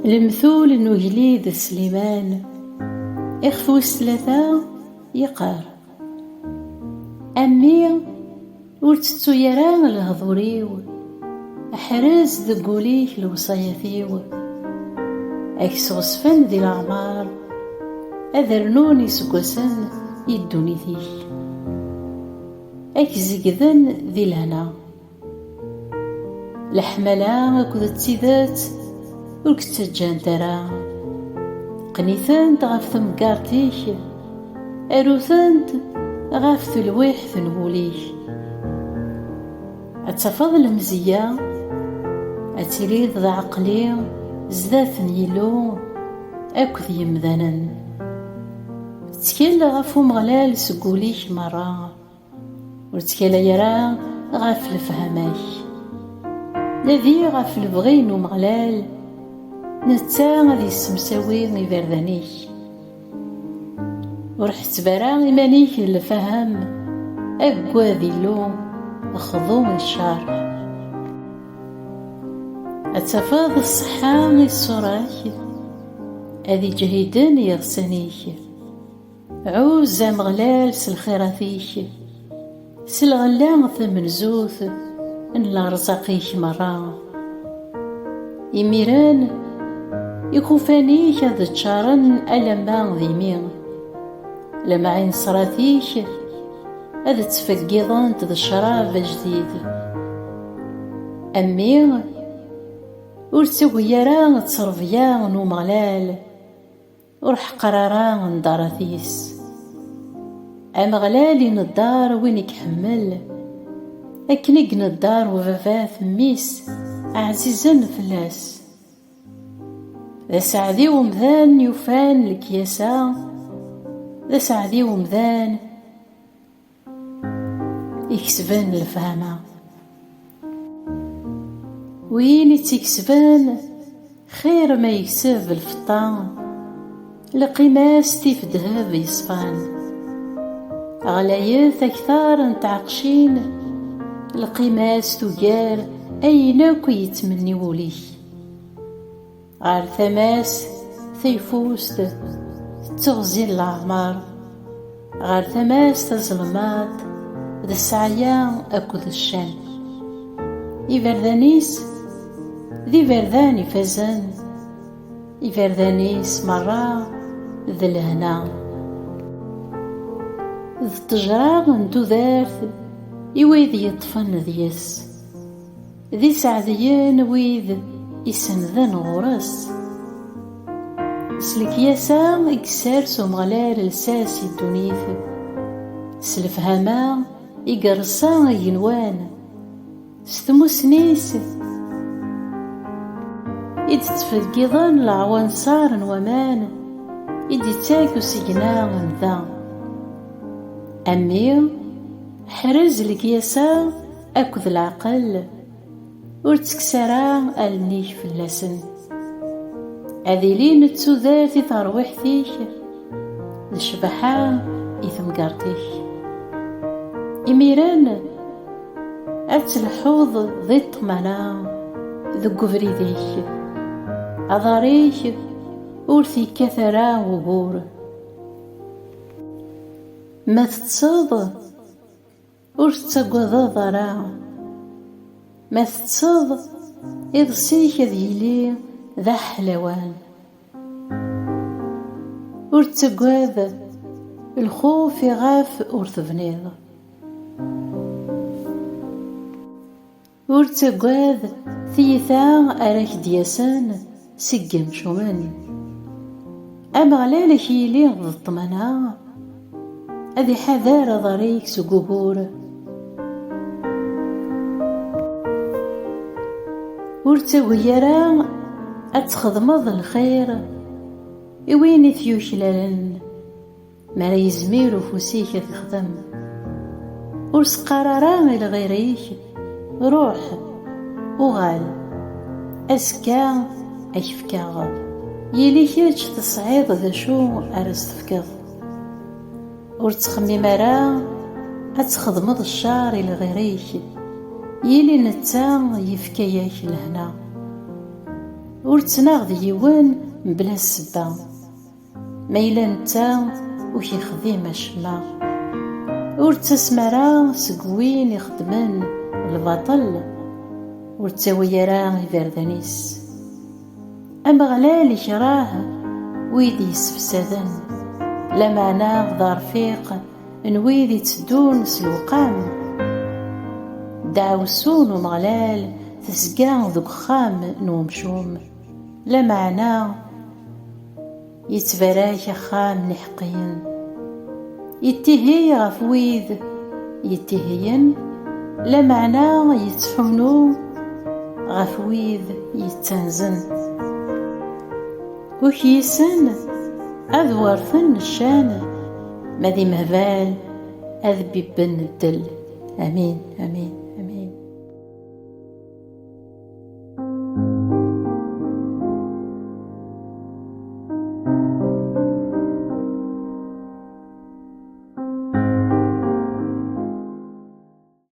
المثول نجليد سليمان إخفوس ثلاثة يقار أمي ورتتو يران الهضوريو أحرز ذقوليك الوصاياثيو أكسغصفن ذي الأعمار أذرنوني سقوسن يدوني ذيك أكزقذن ذي الهنا الحملة أكد التيذات وكتجان ترى قنيثانت غاف ثمقارتيك أروثانت غاف ثلويح ثنبوليك أتفض المزية أتريد ذا عقلي زداث يلو أكذ يمذنن تكيل غاف مغلال سقوليك مرة وتكيل يرى غاف الفهماك نذي غاف البغين ومغلال نتا غادي السمساوي يبردانيك ورحت برا إيمانيك الفهم أقوى ذيلو خضوم الشارع أتفاض الصحة الصراك أذي جهيدن يغسانيك عوزة مغلال سالخيراتيك سالغلا ثمن زوث إن رزقيك مرة يميران يكوفانيك هذا تشارن ألما ذيمين لما عين صراتيك هذا تفقيضان تذا الشراب جديد أمي ورتويران تصرفيان ومغلال ورح قراران دارثيس أمغلالي ندار وينك حمل أكنق ندار وفافاث ميس عزيزا فلاس ذا سعدي ومذان يفان الكياسة ذا سعدي ومذان يكسبان الفهمة وين يتكسبان خير ما يكسب الفطان لقيماس تيف دهب يصفان غلايات أكثر نتعقشين القيماس تجار أيناك يتمني وليه غار ثماس ثيفوست تغزي الأعمار غار ثماس تظلمات ذا السعيان أكد الشان يفردانيس ذي فرداني فزان يفردانيس مرة ذا الهنا ذا التجرار ندو ذارث يويذ يطفن ذيس ذي سعديان ويذ يسنذن غرس سلكياسا يكسار سومغلال لساس الدنيث سلفهما يقرصا ينوان ستموسنيس يتتفقضان العوان صار ومان يدتاكو سجنا ذا أمي حرز الكياسا أكذ العقل ورتكسرا ألنيك في اللسن أذيلين تسوذاتي ترويحتيك الشبحة إثم قارتيك إميران أتلحوظ ذي الطمانة ذو فريديك أضاريك ورثي كثرا وبور ما تتصاد ورتقوض ضرا ما تتصاد إذ سيك ذيلي ذا حلوان ورتقوض الخوف يغاف ورثبنيض ورتقوض ثيثا أراك دياسان سقم شوماني أمغلالك يلي ضد الطمانة أذي حذار ضريك سقبور ورتويرا أتخدمض الخير إوين ثيوشلالن ما يزمير فوسيك تخدم ورسقرارا لغيريك روح وغال أسكا أيفكا يلي كاج تصعيد ذا شو أرس تفكض ورتخمي مرا أتخدمض الشار لغيريك يلي نتا يفكياك لهنا ور تناغ يوان بلا السبا، ما إلا نتا وكيخدم أشما، ور تسمرا سقوين يخدمن الباطل، ور تاويرا يبردانيس. أمغلال يكراه ويدي يسفسدن، لا معنى ضار فيق نويد يتدون سلوقام، دعوسون ومغلال تسقا ذوك خام نومشوم، لا معنى يتبراك خام نحقين، يتهي غف ويد يتهين، لا معنى يتحونو غف ويد يتنزن، وكيسن أذ ورثن الشان، ماذي مهبال أذ بيبن الدل. آمين آمين.